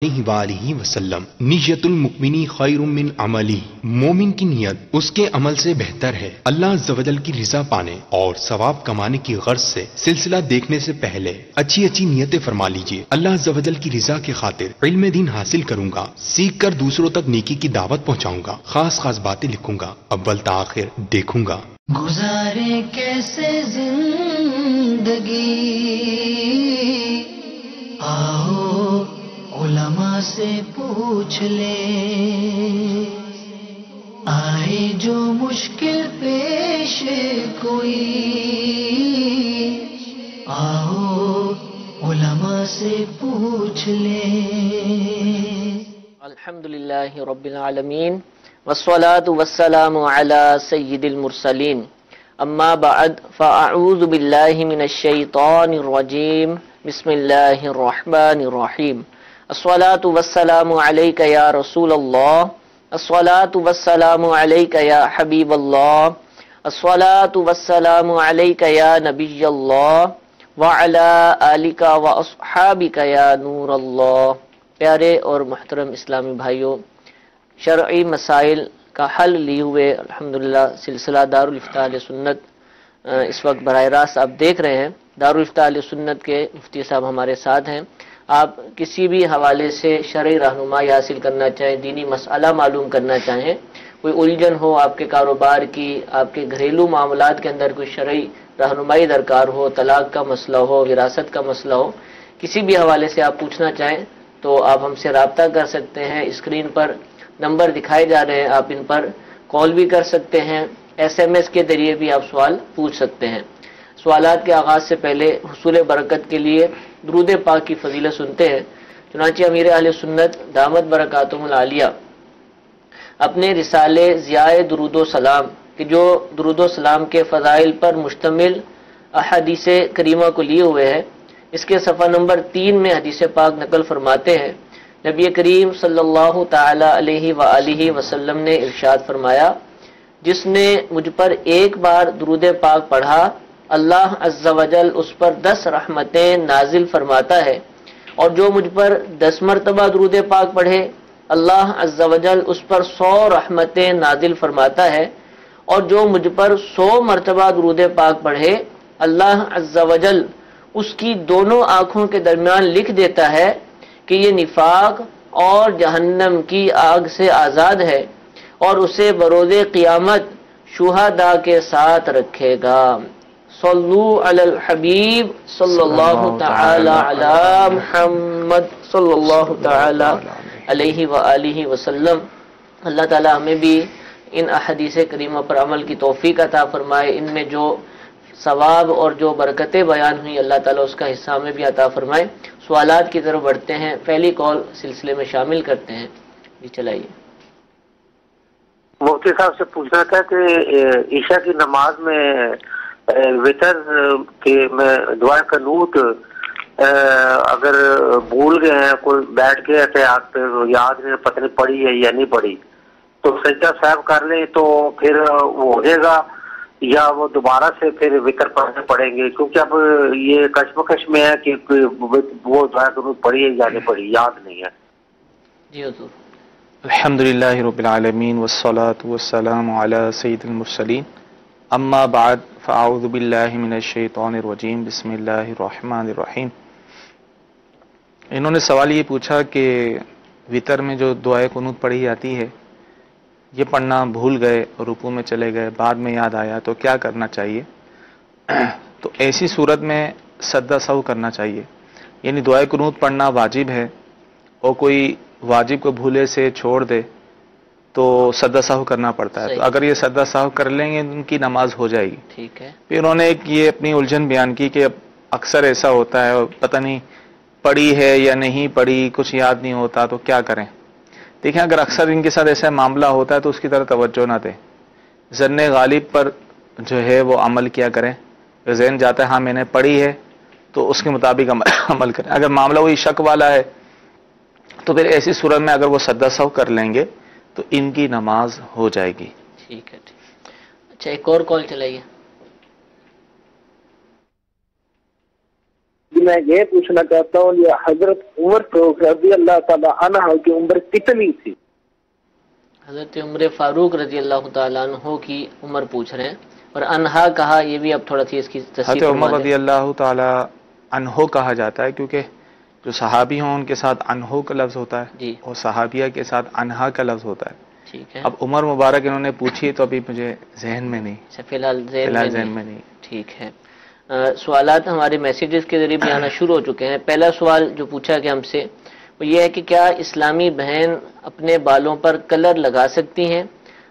علیہ وآلہ وسلم نیت المؤمنی خیر من عملی، مومن کی نیت اس کے عمل سے بہتر ہے۔ اللہ عز و جل کی رضا پانے اور ثواب کمانے کی غرض سے سلسلہ دیکھنے سے پہلے اچھی اچھی نیتیں فرما لیجئے۔ اللہ عز و جل کی رضا کی خاطر علم دین حاصل کروں گا، سیکھ کر دوسروں تک نیکی کی دعوت پہنچاؤں گا، خاص خاص باتیں لکھوں گا، اول تا آخر دیکھوں گا۔ گزارے کیسے زندگی، آؤ علماء سے پوچھ لیں، آئے جو مشکل پیش کوئی، آؤ علماء سے پوچھ لیں۔ الحمدللہ رب العالمین والصلاة والسلام علی سید المرسلین، اما بعد فاعوذ باللہ من الشیطان الرجیم، بسم اللہ الرحمن الرحیم۔ الصلاة والسلام علیک یا رسول اللہ، الصلاة والسلام علیک یا حبیب اللہ، الصلاة والسلام علیک یا نبی اللہ، وعلی آلک واصحابک یا نور اللہ۔ پیارے اور محترم اسلامی بھائیوں، شرعی مسائل کا حل لیے ہوئے الحمدللہ سلسلہ دارالفتاء اہل سنت اس وقت براہ راست آپ دیکھ رہے ہیں۔ دارالفتاء اہل سنت کے مفتی صاحب ہمارے ساتھ ہیں۔ آپ کسی بھی حوالے سے شرعی رہنمائی حاصل کرنا چاہیں، دینی مسئلہ معلوم کرنا چاہیں، کوئی الجھن ہو آپ کے کاروبار کی، آپ کے گھریلو معاملات کے اندر کوئی شرعی رہنمائی درکار ہو، طلاق کا مسئلہ ہو، وراثت کا مسئلہ ہو، کسی بھی حوالے سے آپ پوچھنا چاہیں تو آپ ہم سے رابطہ کر سکتے ہیں۔ اسکرین پر نمبر دکھائے جا رہے ہیں، آپ ان پر کال بھی کر سکتے ہیں، SMS کے ذریعے بھی آپ سوال پوچھ سکتے ہیں۔ سوالات کے آغاز سے پہلے حصول برکت کے لیے درود پاک کی فضیلت سنتے ہیں۔ چنانچہ امیر اہل سنت دامت برکاتہم العالیہ اپنے رسالے ضیاء درود و سلام کہ جو درود و سلام کے فضائل پر مشتمل احادیث کریمہ کو لیے ہوئے ہیں، اس کے صفحہ نمبر 3 میں حدیث پاک نقل فرماتے ہیں، نبی کریم صلی اللہ تعالی علیہ وآلہ وسلم نے ارشاد فرمایا، جس نے مجھ پر ایک بار درود پاک پڑھا، اللہ عز و جل اس پر 10 رحمتیں نازل فرماتا ہے، اور جو مجھ پر 10 مرتبہ درود پاک پڑھے، اللہ عز و جل اس پر 100 رحمتیں نازل فرماتا ہے، اور جو مجھ پر 100 مرتبہ درود پاک پڑھے، اللہ عز و جل اس کی دونوں آنکھوں کے درمیان لکھ دیتا ہے کہ یہ نفاق اور جہنم کی آگ سے آزاد ہے، اور اسے بروز قیامت شہداء کے ساتھ رکھے گا۔ صلو علی الحبیب صلی اللہ تعالی علی محمد صلی اللہ تعالی علیہ وآلہ وسلم۔ اللہ تعالی ہمیں بھی ان احادیث کریمہ پر عمل کی توفیق عطا فرمائے، ان میں جو ثواب اور جو برکتیں بیان ہوئی اللہ تعالیٰ اس کا حصہ ہمیں بھی عطا فرمائے۔ سوالات کی طرف بڑھتے ہیں، پہلی کال سلسلے میں شامل کرتے ہیں، جی چلائیے۔ مفتی صاحب سے پوچھنا تھا کہ عشاء کی نماز میں وتر کے میں دعا قنوت اگر بھول گئے ہیں، کوئی بیٹھ کے احتیاط پہ یاد نہیں، پتہ نہیں پڑھی ہے یا نہیں پڑھی، تو سجدہ صاحب کر لیں تو پھر وہ ہو جائے گا، یا وہ دوبارہ سے پھر وتر پڑھنے پڑیں گے؟ کیونکہ اب یہ کشمکش میں ہے کہ وہ دعا قنوت پڑھی ہے یا نہیں پڑھی، یاد نہیں ہے۔ جی حضور۔ الحمدللہ رب العالمین والصلاة والسلام علی سید المرسلین، اما بعد فاعوذ باللہ من الشیطان الرجیم، بسم اللہ الرحمن الرحیم۔ انہوں نے سوال یہ پوچھا کہ وتر میں جو دعائے قنوت پڑھی جاتی ہے، یہ پڑھنا بھول گئے، رکوع میں چلے گئے، بعد میں یاد آیا تو کیا کرنا چاہیے؟ تو ایسی صورت میں سجدہ سہو کرنا چاہیے، یعنی دعائے قنوت پڑھنا واجب ہے، اور کوئی واجب کو بھولے سے چھوڑ دے تو سجدہ سہو کرنا پڑتا ہے، تو اگر یہ سجدہ سہو کر لیں گے ان کی نماز ہو جائے گی۔ ٹھیک ہے۔ پھر انہوں نے ایک یہ اپنی الجھن بیان کی کہ اکثر ایسا ہوتا ہے، پتہ نہیں پڑھی ہے یا نہیں پڑھی، کچھ یاد نہیں ہوتا، تو کیا کریں؟ دیکھیں، اگر اکثر ان کے ساتھ ایسا معاملہ ہوتا ہے تو اس کی طرف توجہ نہ دیں، ظن غالب پر جو ہے وہ عمل کیا کریں۔ ذہن جاتا ہے ہاں میں نے پڑھی ہے تو اس کے مطابق عمل کریں۔ اگر معاملہ وہی شک والا ہے تو پھر ایسی صورت میں اگر وہ سجدہ سہو کر لیں گے تو ان کی نماز ہو جائے گی۔ ٹھیک ہے، ٹھیک۔ اچھا، ایک اور کال چلائیے۔ میں یہ پوچھنا چاہتا ہوں یہ حضرت عمر فاروق رضی اللہ تعالیٰ عنہ کی عمر کتنی تھی؟ حضرت عمر فاروق رضی اللہ تعالیٰ عنہ کی عمر پوچھ رہے ہیں، اور انہا کہا، یہ بھی اب تھوڑا سی اس کی حضرت تفصیل عمر رضی اللہ تعالی عنہ کہا جاتا ہے کیونکہ جو صحابی ہوں ان کے ساتھ عنہ کا لفظ ہوتا ہے جی اور صحابیہ کے ساتھ انہا کا لفظ ہوتا ہے. ٹھیک ہے. اب عمر مبارک انہوں نے پوچھی تو ابھی مجھے ذہن میں نہیں، اچھا فی الحال فی الحال ذہن نہیں. میں نہیں. ٹھیک ہے. سوالات ہمارے میسیجز کے ذریعے بھی آنا شروع ہو چکے ہیں. پہلا سوال جو پوچھا گیا ہم سے وہ یہ ہے کہ کیا اسلامی بہن اپنے بالوں پر کلر لگا سکتی ہیں؟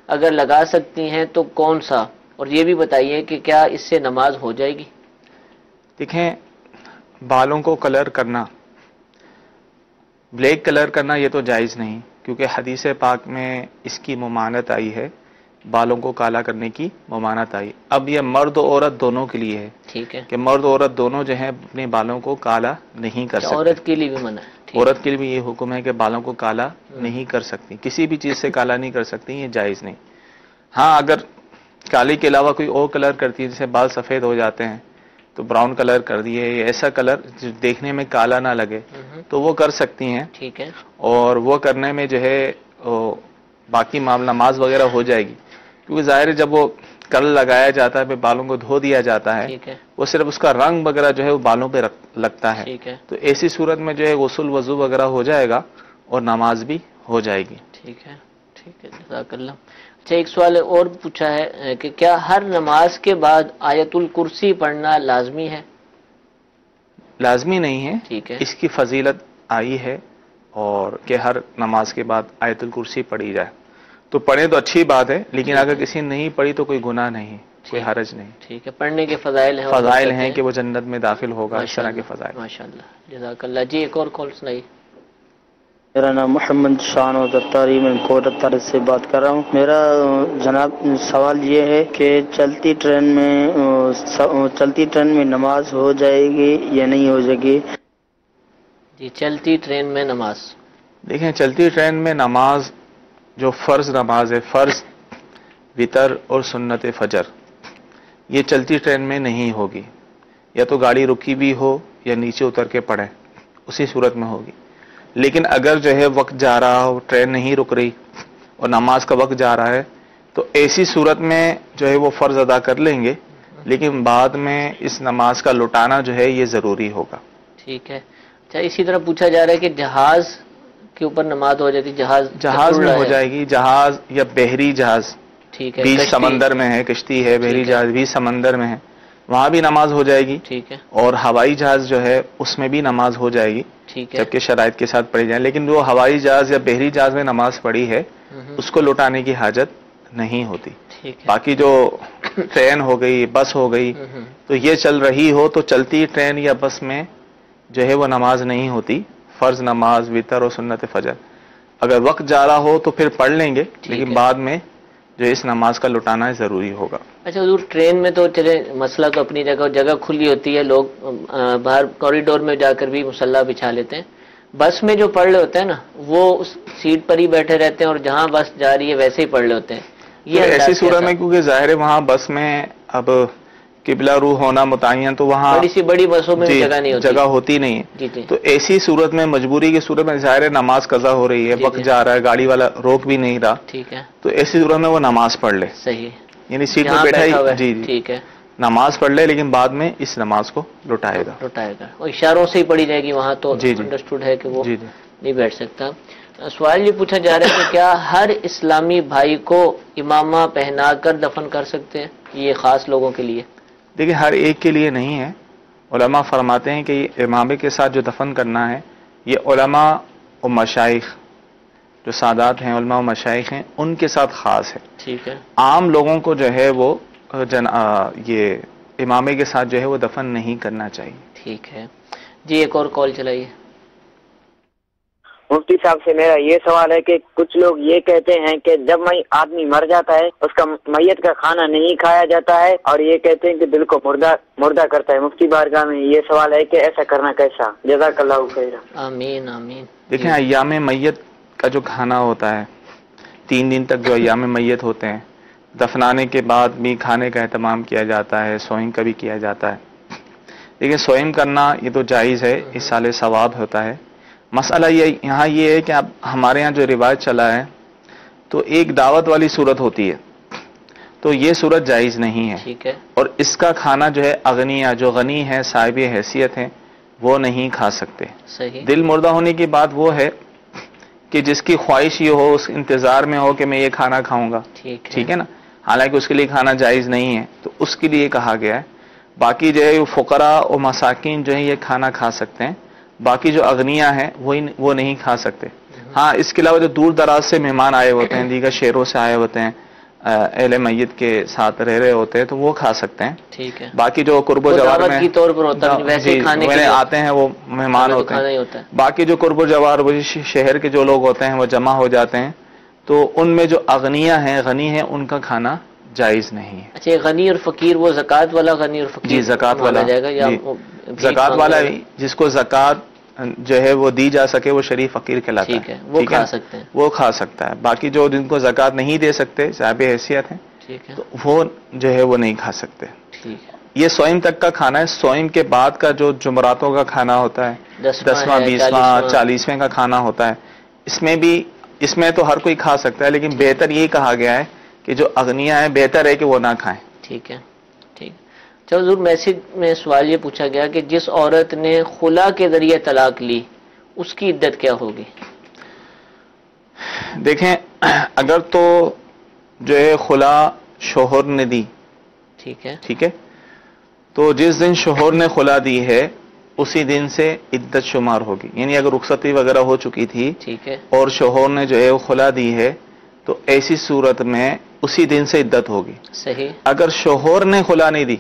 اگر لگا سکتی ہیں تو کون سا؟ اور یہ بھی بتائیے کہ کیا اس سے نماز ہو جائے گی؟ دیکھیں، بالوں کو کلر کرنا، بلیک کلر کرنا یہ تو جائز نہیں، کیونکہ حدیث پاک میں اس کی ممانعت آئی ہے، بالوں کو کالا کرنے کی ممانعت آئی. اب یہ مرد و عورت دونوں کے لیے ہے ٹھیک ہے. کہ مرد و عورت دونوں جو ہیں اپنے بالوں کو کالا نہیں کر سکتے. عورت کے لیے بھی منع ہے. ٹھیک. عورت کے لیے بھی یہ حکم ہے کہ بالوں کو کالا نہیں کر سکتی، کسی بھی چیز سے کالا نہیں کر سکتی، یہ جائز نہیں. ہاں اگر کالے کے علاوہ کوئی اور کلر کرتی ہے، جیسے بال سفید ہو جاتے ہیں تو براؤن کلر کر دیے، یا ایسا کلر جو دیکھنے میں کالا نہ لگے تو وہ کر سکتی ہیں. ٹھیک ہے. اور وہ کرنے میں جو ہے باقی معاملہ نماز وغیرہ ہو جائے گی، کیونکہ ظاہر ہے جب وہ کلر لگایا جاتا ہے پھر بالوں کو دھو دیا جاتا ہے، ٹھیک ہے. وہ صرف اس کا رنگ وغیرہ جو ہے وہ بالوں پہ لگتا ہے. ٹھیک ہے. تو ایسی صورت میں جو ہے غسل وضو وغیرہ ہو جائے گا اور نماز بھی ہو جائے گی. ٹھیک ہے. ٹھیک ہے. جزاک اللہ. اچھا ایک سوال اور پوچھا ہے کہ کیا ہر نماز کے بعد آیت الکرسی پڑھنا لازمی ہے؟ لازمی نہیں ہے. ٹھیک ہے. اس کی فضیلت آئی ہے اور کہ ہر نماز کے بعد آیت الکرسی پڑھی جائے تو پڑھیں تو اچھی بات ہے، لیکن اگر کسی نے نہیں پڑھی تو کوئی گناہ نہیں، کوئی حرج نہیں. ٹھیک ہے. پڑھنے کے فضائل ہیں، فضائل ہیں کہ وہ جنت میں داخل ہوگا، اس طرح کے فضائل. ماشاءاللہ. جزاک اللہ. جی ایک اور کال سنائیے. میرا نام محمد شان و دفتاری، میں کوٹر سے بات کر رہا ہوں. میرا جناب سوال یہ ہے کہ چلتی ٹرین میں نماز ہو جائے گی یا نہیں ہو جائے گی؟ جی چلتی ٹرین میں نماز. دیکھیں، چلتی ٹرین میں نماز جو فرض نماز ہے، فرض وتر اور سنت فجر، یہ چلتی ٹرین میں نہیں ہوگی. یا تو گاڑی رکی بھی ہو یا نیچے اتر کے پڑھیں، اسی صورت میں ہوگی. لیکن اگر جو ہے وقت جا رہا ہو، ٹرین نہیں رک رہی اور نماز کا وقت جا رہا ہے تو ایسی صورت میں جو ہے وہ فرض ادا کر لیں گے، لیکن بعد میں اس نماز کا لوٹانا جو ہے یہ ضروری ہوگا. ٹھیک ہے. اچھا اسی طرح پوچھا جا رہا ہے کہ جہاز کے اوپر نماز ہو جاتی، جہاز میں ہو جائے گی. جہاز یا بحری جہاز، ٹھیک ہے، بیچ سمندر میں ہے، کشتی ہے، بحری جہاز بھی سمندر میں ہے، وہاں بھی نماز ہو جائے گی. ٹھیک ہے. اور ہوائی جہاز جو ہے اس میں بھی نماز ہو جائے گی، ٹھیک ہے. جبکہ شرائط کے ساتھ پڑھی جائے. لیکن جو ہوائی جہاز یا بحری جہاز میں نماز پڑھی ہے اس کو لوٹانے کی حاجت نہیں ہوتی. ٹھیک ہے. باقی جو ٹرین ہو گئی، بس ہو گئی، تو یہ چل رہی ہو تو چلتی ٹرین یا بس میں جو ہے وہ نماز نہیں ہوتی، فرض نماز وتر اور سنت فجر. اگر وقت جا رہا ہو تو پھر پڑھ لیں گے، لیکن بعد میں جو اس نماز کا لٹانا ضروری ہوگا. اچھا حضور، ٹرین میں تو چلے مسئلہ تو اپنی جگہ کھلی ہوتی ہے، لوگ باہر کوریڈور میں جا کر بھی مصلی بچھا لیتے ہیں. بس میں جو پڑھ رہے ہوتے ہیں نا وہ اس سیٹ پر ہی بیٹھے رہتے ہیں اور جہاں بس جا رہی ہے ویسے ہی پڑھ رہے ہوتے ہیں. یہ ایسی صورت میں کیونکہ ظاہر ہے وہاں بس میں اب قبلہ رو ہونا متعین، تو وہاں بڑی بسوں میں جگہ ہوتی نہیں ہے. تو ایسی صورت میں، مجبوری کی صورت میں، ظاہر ہے نماز قضا ہو رہی ہے، وقت جا رہا ہے، گاڑی والا روک بھی نہیں رہا، ٹھیک ہے، تو ایسی صورت میں وہ نماز پڑھ لے. صحیح. یعنی سیٹ میں بیٹھا ہی، جی ٹھیک ہے، نماز پڑھ لے، لیکن بعد میں اس نماز کو لٹائے گا. اور اشاروں سے ہی پڑھی جائے گی وہاں، تو انڈرسٹوڈ ہے کہ وہ نہیں بیٹھ سکتا. سوال یہ پوچھا جا رہا ہے کہ کیا ہر اسلامی بھائی کو امامہ پہنا کر دفن کر سکتے ہیں؟ یہ خاص لوگوں کے لیے. دیکھیں، ہر ایک کے لیے نہیں ہے. علماء فرماتے ہیں کہ یہ امامے کے ساتھ جو دفن کرنا ہے یہ علماء و مشائخ، جو سادات ہیں، علماء و مشائخ ہیں، ان کے ساتھ خاص ہے. ٹھیک ہے. عام لوگوں کو جو ہے وہ یہ امامے کے ساتھ جو ہے وہ دفن نہیں کرنا چاہیے. ٹھیک ہے. جی ایک اور کال چلائیے. مفتی صاحب سے میرا یہ سوال ہے کہ کچھ لوگ یہ کہتے ہیں کہ جب آدمی مر جاتا ہے اس کا میت کا کھانا نہیں کھایا جاتا ہے، اور یہ کہتے ہیں کہ دل کو مردہ کرتا ہے. مفتی بارگاہ میں یہ سوال ہے کہ ایسا کرنا کیسا؟ جزاک اللہ خیر. آمین آمین. دیکھیں، ایام میت کا جو کھانا ہوتا ہے، 3 دن تک جو ایام میت ہوتے ہیں، دفنانے کے بعد بھی کھانے کا اہتمام کیا جاتا ہے، سوئنگ کا بھی کیا جاتا ہے. لیکن سوئم کرنا یہ تو جائز ہے، اس سال ثواب ہوتا ہے. مسئلہ یہاں یہ ہے کہ اب ہمارے ہاں جو روایت چلا ہے تو ایک دعوت والی صورت ہوتی ہے، تو یہ صورت جائز نہیں ہے. ٹھیک ہے. اور اس کا کھانا جو ہے اغنیاء جو غنی ہے صاحب حیثیت ہیں وہ نہیں کھا سکتے. صحیح. دل مردہ ہونے کی بات وہ ہے کہ جس کی خواہش یہ ہو، اس انتظار میں ہو کہ میں یہ کھانا کھاؤں گا، ٹھیک ہے نا، حالانکہ اس کے لیے کھانا جائز نہیں ہے، تو اس کے لیے کہا گیا ہے. باقی جو ہے فقراء اور مساکین جو ہیں یہ کھانا کھا سکتے ہیں، باقی جو اغنیاء ہیں وہ نہیں کھا سکتے. ہاں اس کے علاوہ جو دور دراز سے مہمان آئے ہوتے ہیں، دیگر شہروں سے آئے ہوتے ہیں، اہل میت کے ساتھ رہ رہے ہوتے ہیں تو وہ کھا سکتے ہیں. ٹھیک ہے. باقی جو قرب و جوار میں کی طور پر ہوتا ہے، ویسے ہی کھانے کے لیے آتے ہیں وہ مہمان ہوتے ہیں. باقی جو قرب و جوار شہر کے جو لوگ ہوتے ہیں وہ جمع ہو جاتے ہیں، تو ان میں جو اغنیاء ہیں غنی ہیں ان کا کھانا جائز نہیں ہے. اچھا، غنی اور فقیر وہ زکوٰۃ والا غنی اور فقیر؟ جی زکوٰۃ والا جائے گا، یا زکوٰۃ والا جس کو زکوٰۃ جو ہے وہ دی جا سکے وہ شریف فقیر کہلاتا ہے. ٹھیک ہے، وہ کھا سکتے ہیں، وہ کھا سکتا ہے. باقی جو جن کو زکوٰۃ نہیں دے سکتے صاحب حیثیت ہیں تو وہ جو ہے وہ نہیں کھا سکتے. ٹھیک ہے. یہ سوئم تک کا کھانا ہے. سوئم کے بعد کا جو جمعراتوں کا کھانا ہوتا ہے، 10واں 20واں 40ویں کا کھانا ہوتا ہے، اس میں تو ہر کوئی کھا سکتا ہے، لیکن بہتر یہ کہا گیا ہے کہ جو اغنیاء ہیں بہتر ہے کہ وہ نہ کھائیں. ٹھیک ہے. ٹھیک. چلو حضور، میسج میں سوال یہ پوچھا گیا کہ جس عورت نے خلا کے ذریعے طلاق لی اس کی عدت کیا ہوگی؟ دیکھیں، اگر تو جو ہے خلا شوہر نے دی، ٹھیک ہے، تو جس دن شوہر نے خلا دی ہے اسی دن سے عدت شمار ہوگی. یعنی اگر رخصتی وغیرہ ہو چکی تھی ٹھیک ہے اور شوہر نے جو ہے وہ خلا دی ہے تو ایسی صورت میں اسی دن سے عدت ہوگی. صحیح. اگر شوہر نے خلا نہیں دی،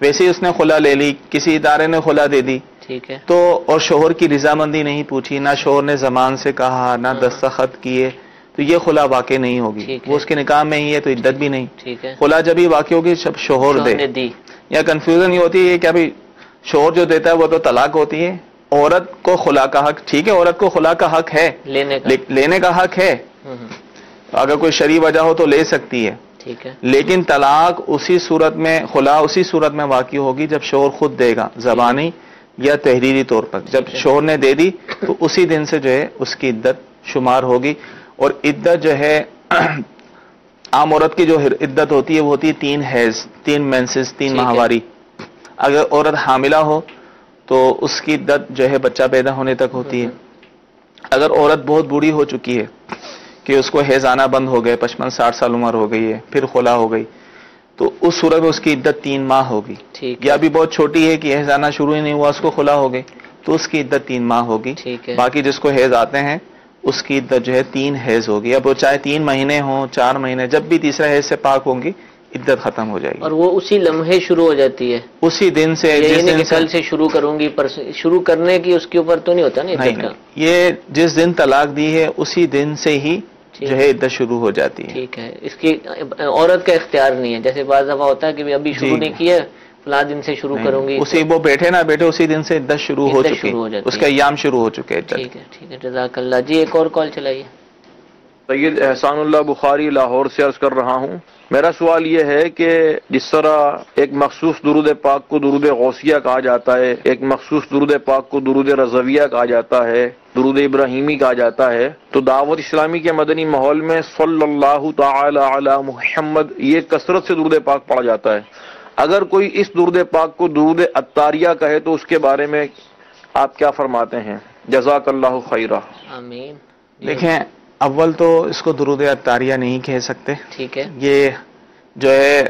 ویسے ہی اس نے خلا لے لی، کسی ادارے نے خلا دے دی، ٹھیک ہے، تو اور شوہر کی رضامندی نہیں پوچھی، نہ شوہر نے زمان سے کہا، نہ دستخط کیے، تو یہ خلا واقع نہیں ہوگی. وہ اس کے نکاح میں ہی ہے تو عدت بھی نہیں. ٹھیک ہے. خلا جب ہی واقع ہوگی جب شوہر دے. یا کنفیوژن یہ ہوتی ہے کہ ابھی شوہر جو دیتا ہے وہ تو طلاق ہوتی ہے، عورت کو خلا کا حق، ٹھیک ہے، عورت کو خلا کا حق ہے، لینے کا حق ہے، اگر کوئی شرعی وجہ ہو تو لے سکتی ہے. ٹھیک ہے. لیکن طلاق اسی صورت میں، خلا اسی صورت میں واقع ہوگی جب شوہر خود دے گا، زبانی یا تحریری طور پر. جب شوہر نے دے دی تو اسی دن سے جو ہے اس کی عدت شمار ہوگی. اور عدت جو ہے عام عورت کی جو عدت ہوتی ہے وہ ہوتی ہے 3 حیض، 3 مینسز، 3 ماہواری. اگر عورت حاملہ ہو تو اس کی عدت جو ہے بچہ پیدا ہونے تک ہوتی ہے. اگر عورت بہت بوڑھی ہو چکی ہے کہ اس کو حیض آنا بند ہو گئے، 55-60 سال عمر ہو گئی ہے، پھر خلا ہو گئی، تو اس صورت میں اس کی عدت 3 ماہ ہوگی. یا بھی بہت چھوٹی ہے کہ حیض آنا شروع ہی نہیں ہوا، اس کو خلا ہو گئی، تو اس کی عدت 3 ماہ ہوگی. باقی جس کو حیض آتے ہیں اس کی عدت جو ہے 3 حیض ہوگی. اب وہ چاہے 3 مہینے ہوں، 4 مہینے، جب بھی تیسرا حیض سے پاک ہوں گی عدت ختم ہو جائے گی. اور وہ اسی لمحے شروع ہو جاتی ہے، اسی دن سے. جس دن کل سے شروع کروں گی، شروع کرنے کی اس کے اوپر تو نہیں ہوتا نا عدت کا. یہ جس دن طلاق دی ہے اسی دن سے ہی جو ہے عدت شروع ہو جاتی ہے. ٹھیک ہے. اس کی عورت کا اختیار نہیں ہے، جیسے بعض دفعہ ہوتا ہے کہ ابھی شروع نہیں کیا، فلاں دن سے شروع کروں گی، اسی وہ بیٹھے نہ بیٹھے اسی دن سے عدت شروع ہو چکی، اس کا ایام شروع ہو چکے. ٹھیک ہے. ٹھیک ہے، جزاک اللہ. جی ایک اور کال چلائیے. سید احسان اللہ بخاری لاہور سے عرض کر رہا ہوں. میرا سوال یہ ہے کہ جس طرح ایک مخصوص درود پاک کو درود غوثیہ کہا جاتا ہے، ایک مخصوص درود پاک کو درود رضویہ کہا جاتا ہے، درود ابراہیمی کہا جاتا ہے، تو دعوت اسلامی کے مدنی ماحول میں صلی اللہ تعالی علی محمد یہ کثرت سے درود پاک پڑھا جاتا ہے. اگر کوئی اس درود پاک کو درود عطاریہ کہے تو اس کے بارے میں آپ کیا فرماتے ہیں؟ جزاک اللہ خیرہ. آمین. دیکھیں، اول تو اس کو درود عطاریہ نہیں کہہ سکتے. ٹھیک ہے. یہ جو ہے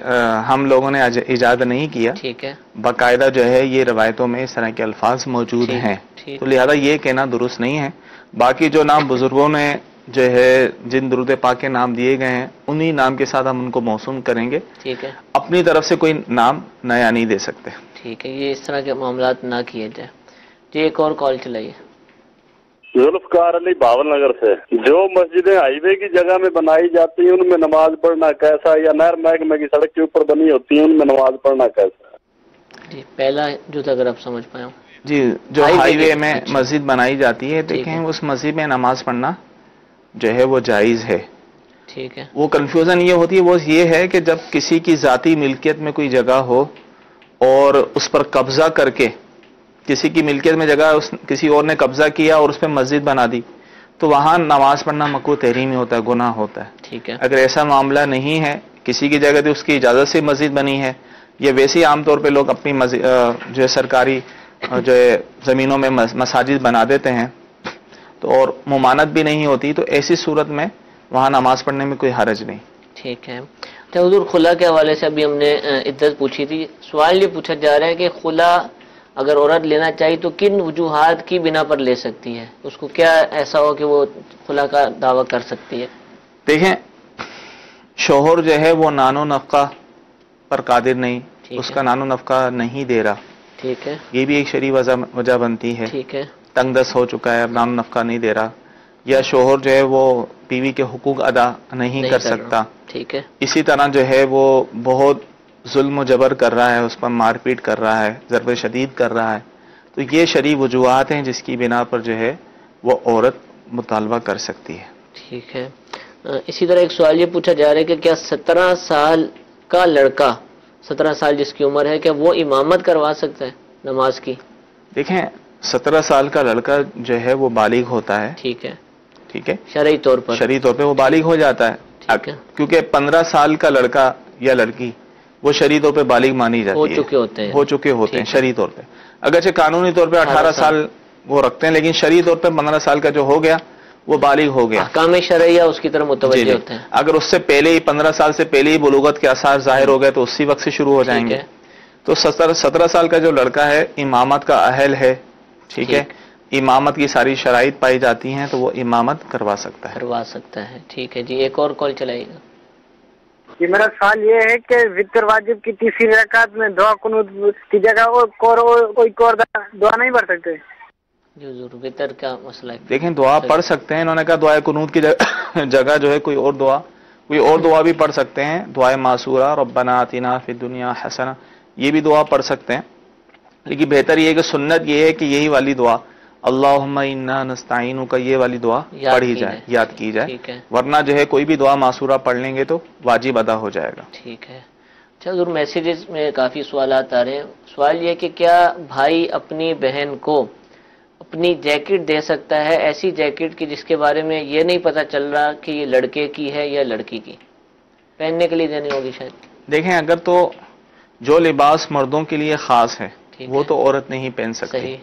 ہم لوگوں نے ایجاد نہیں کیا. ٹھیک ہے. باقاعدہ جو ہے یہ روایتوں میں اس طرح کے الفاظ موجود ہیں، تو لہذا یہ کہنا درست نہیں ہے. باقی جو نام بزرگوں نے جو ہے جن درود پاک کے نام دیے گئے ہیں انہی نام کے ساتھ ہم ان کو موسوم کریں گے. ٹھیک ہے. اپنی طرف سے کوئی نام نیا نہیں دے سکتے. ٹھیک ہے. یہ اس طرح کے معاملات نہ کیے جائے. جی ایک اور کال چلائیے. ذوالفقار علی باول نگر سے. جو مسجدیں ہائی وے کی جگہ میں بنائی جاتی ہیں ان میں نماز پڑھنا کیسا، یا نہر محکمے کی سڑک کے اوپر بنی ہوتی ہیں ان میں نماز پڑھنا کیسا؟ جی پہلا جو اگر آپ سمجھ پائے ہوں. جی جو ہائی وے میں مسجد بنائی جاتی ہے، دیکھیں اس مسجد میں نماز پڑھنا جو ہے وہ جائز ہے. ٹھیک ہے. وہ کنفیوژن یہ ہوتی ہے، وہ یہ ہے کہ جب کسی کی ذاتی ملکیت میں کوئی جگہ ہو اور اس پر قبضہ کر کے کسی کی ملکیت میں جگہ کسی اور نے قبضہ کیا اور اس پہ مسجد بنا دی تو وہاں نماز پڑھنا مکروہ تحریمی ہوتا ہے، گناہ ہوتا ہے. ٹھیک ہے. اگر ایسا معاملہ نہیں ہے، کسی کی جگہ تھی اس کی اجازت سے مسجد بنی ہے، یا ویسے ہی عام طور پہ لوگ اپنی جو ہے سرکاری جو ہے زمینوں میں مساجد بنا دیتے ہیں تو اور ممانعت بھی نہیں ہوتی، تو ایسی صورت میں وہاں نماز پڑھنے میں کوئی حرج نہیں. ٹھیک ہے. تو حضور خلا کے حوالے سے ابھی ہم نے عدت پوچھی تھی، سوال یہ پوچھا جا رہا ہے کہ خلا اگر عورت لینا چاہیے تو کن وجوہات کی بنا پر لے سکتی ہے؟ اس کو کیا ایسا ہو کہ وہ خلا کا دعویٰ کر سکتی ہے؟ دیکھیں، شوہر جو ہے وہ نان و نفقہ پر قادر نہیں، اس کا نان و نفقہ نہیں دے رہا. ٹھیک ہے. یہ بھی ایک شرعی وجہ بنتی ہے. ٹھیک ہے. تنگ دست ہو چکا ہے، اب نان و نفقہ نہیں دے رہا، یا شوہر جو ہے وہ بیوی کے حقوق ادا نہیں کر سکتا. ٹھیک ہے. اسی طرح جو ہے وہ بہت ظلم و جبر کر رہا ہے، اس پر مار پیٹ کر رہا ہے، ضرب شدید کر رہا ہے. تو یہ شرعی وجوہات ہیں جس کی بنا پر جو ہے وہ عورت مطالبہ کر سکتی ہے. ٹھیک ہے. اسی طرح ایک سوال یہ پوچھا جا رہا ہے کہ کیا 17 سال کا لڑکا، 17 سال جس کی عمر ہے، کیا وہ امامت کروا سکتا ہے نماز کی؟ دیکھیں، 17 سال کا لڑکا جو ہے وہ بالغ ہوتا ہے. ٹھیک ہے. ٹھیک ہے. شرعی طور پہ وہ بالغ ہو جاتا ہے. کیونکہ 15 سال کا لڑکا یا لڑکی وہ شرعی طور پہ بالغ مانی جاتی ہے، ہو چکے ہوتے ہیں شرعی طور پہ. اگرچہ قانونی طور پہ 18 سال وہ رکھتے ہیں، لیکن شرعی طور پہ 15 سال کا جو ہو گیا وہ بالغ ہو گیا. احکام شرعیہ اس کی طرف متوجہ ہوتے ہیں. اگر اس سے پہلے ہی 15 سال سے پہلے ہی بلوغت کے آثار ظاہر ہو گئے تو اسی وقت سے شروع ہو جائیں گے. تو 17 سال کا جو لڑکا ہے امامت کا اہل ہے. ٹھیک ہے. امامت کی ساری شرائط پائی جاتی ہیں تو وہ امامت کروا سکتا ہے. ٹھیک ہے جی. ایک اور کال چلائیے گا. جی، میرا سوال یہ ہے کہ وتر واجب کی تیسری رکعت میں دعا قنوت کی جگہ کوئی اور دعا نہیں پڑھ سکتے؟ جو ضرور وتر کا مسئلہ ہے. دیکھیں، دعا پڑھ سکتے ہیں. انہوں نے کہا دعائے قنوت کی جگہ جو ہے کوئی اور دعا بھی پڑھ سکتے ہیں. دعائے معصورہ، ربنا آتنا فی الدنیا حسنہ، یہ بھی دعا پڑھ سکتے ہیں. لیکن بہتر یہ ہے کہ سنت یہ ہے کہ یہی والی دعا اللہم انا نستعینک، یہ والی دعا پڑھی جائے، یاد کی جائے. ورنہ جو ہے کوئی بھی دعا معصورہ پڑھ لیں گے تو واجب ادا ہو جائے گا. ٹھیک ہے. اچھا ضرور، میسیجز میں کافی سوالات آ رہے ہیں. سوال یہ کہ کیا بھائی اپنی بہن کو اپنی جیکٹ دے سکتا ہے، ایسی جیکٹ کی جس کے بارے میں یہ نہیں پتا چل رہا کہ یہ لڑکے کی ہے یا لڑکی کی، پہننے کے لیے دینی ہوگی شاید؟ دیکھیں، اگر تو جو لباس مردوں کے لیے خاص ہے وہ تو عورت نہیں پہن سکتی.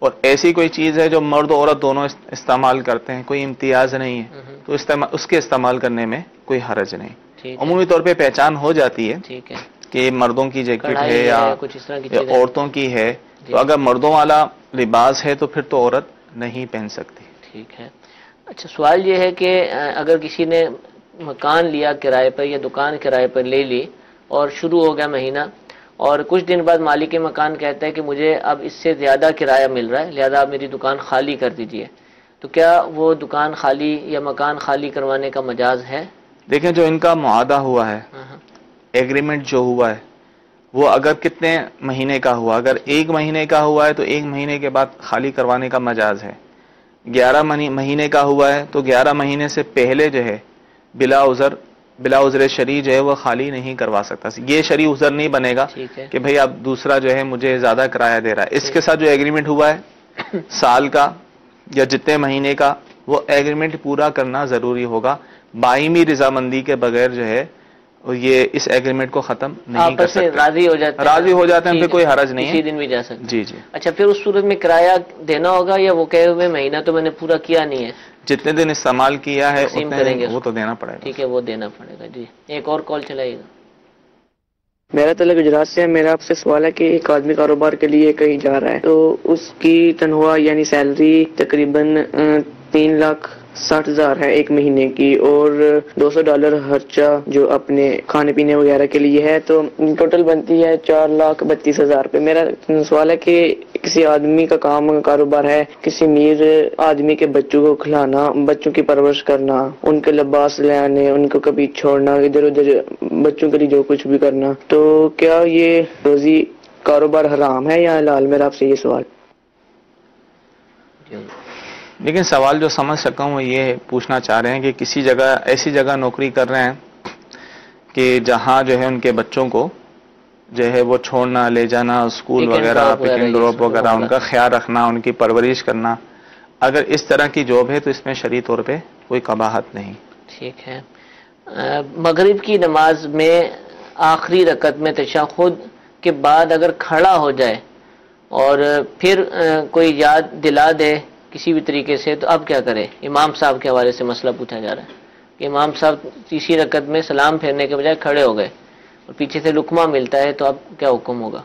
اور ایسی کوئی چیز ہے جو مرد اور عورت دونوں استعمال کرتے ہیں، کوئی امتیاز نہیں ہے، تو اس کے استعمال کرنے میں کوئی حرج نہیں. عمومی طور پہ پہچان ہو جاتی ہے کہ مردوں کی جیکٹ ہے یا عورتوں کی ہے. تو اگر مردوں والا لباس ہے تو پھر تو عورت نہیں پہن سکتی. ٹھیک ہے. اچھا، سوال یہ ہے کہ اگر کسی نے مکان لیا کرائے پر یا دکان کرائے پر لے لی اور شروع ہو گیا مہینہ، اور کچھ دن بعد مالک مکان کہتا ہے کہ مجھے اب اس سے زیادہ کرایہ مل رہا ہے، لہذا آپ میری دکان خالی کر دیجئے، تو کیا وہ دکان خالی یا مکان خالی کروانے کا مجاز ہے؟ دیکھیں، جو ان کا معاہدہ ہوا ہے، ایگریمنٹ جو ہوا ہے، وہ اگر کتنے مہینے کا ہوا، اگر 1 مہینے کا ہوا ہے تو 1 مہینے کے بعد خالی کروانے کا مجاز ہے. 11 مہینے کا ہوا ہے تو 11 مہینے سے پہلے جو ہے بلا عذر شرعی جو ہے وہ خالی نہیں کروا سکتا. یہ شرعی عذر نہیں بنے گا کہ بھئی اب دوسرا جو ہے مجھے زیادہ کرایہ دے رہا ہے. اس کے ساتھ جو ایگریمنٹ ہوا ہے سال کا یا جتنے مہینے کا، وہ ایگریمنٹ پورا کرنا ضروری ہوگا. باہمی رضامندی کے بغیر جو ہے یہ اس ایگریمنٹ کو ختم نہیں کر سکتے. راضی ہو جاتے ہیں، پھر کوئی حرج نہیں ہے، کسی دن بھی جا سکتے. جی. اچھا، پھر اس صورت میں کرایہ دینا ہوگا یا وہ کہے ہوئے مہینہ تو میں نے پورا کیا نہیں ہے، جتنے دن استعمال کیا ہے وہ تو دینا پڑے گا. ٹھیک ہے، وہ دینا پڑے گا. جی، ایک اور کال چلائیے گا. میرا تعلق گجرات سے ہے. میرا آپ سے سوال ہے کہ ایک آدمی کاروبار کے لیے کہیں جا رہا ہے تو اس کی تنخواہ یعنی سیلری تقریباً 3,60,000 ہے 1 مہینے کی، اور $200 خرچہ جو اپنے کھانے پینے وغیرہ کے لیے ہے، تو ٹوٹل بنتی ہے 4,32,000 روپے. میرا سوال ہے کہ کسی آدمی کا کاروبار ہے، کسی امیر آدمی کے بچوں کو کھلانا، بچوں کی پرورش کرنا، ان کے لباس لے آنے، ان کو کبھی چھوڑنا، ادھر ادھر بچوں کے لیے جو کچھ بھی کرنا، تو کیا یہ روزی کاروبار حرام ہے یا حلال؟ میرا آپ سے یہ سوال. لیکن سوال جو سمجھ سکا ہوں وہ یہ پوچھنا چاہ رہے ہیں کہ کسی جگہ ایسی جگہ نوکری کر رہے ہیں کہ جہاں جو ہے ان کے بچوں کو جو ہے وہ چھوڑنا لے جانا اسکول وغیرہ پک اینڈ ڈراپ وغیرہ ان کا خیال رکھنا ان کی پرورش کرنا، اگر اس طرح کی جاب ہے تو اس میں شرعی طور پہ کوئی قباحت نہیں. ٹھیک ہے. مغرب کی نماز میں آخری رکعت میں تشہد کے بعد اگر کھڑا ہو جائے اور پھر کوئی یاد دلا دے کسی بھی طریقے سے تو اب کیا کرے؟ امام صاحب کے حوالے سے مسئلہ پوچھا جا رہا ہے کہ امام صاحب تیسری رکعت میں سلام پھیرنے کے بجائے کھڑے ہو گئے اور پیچھے سے لقمہ ملتا ہے تو اب کیا حکم ہوگا؟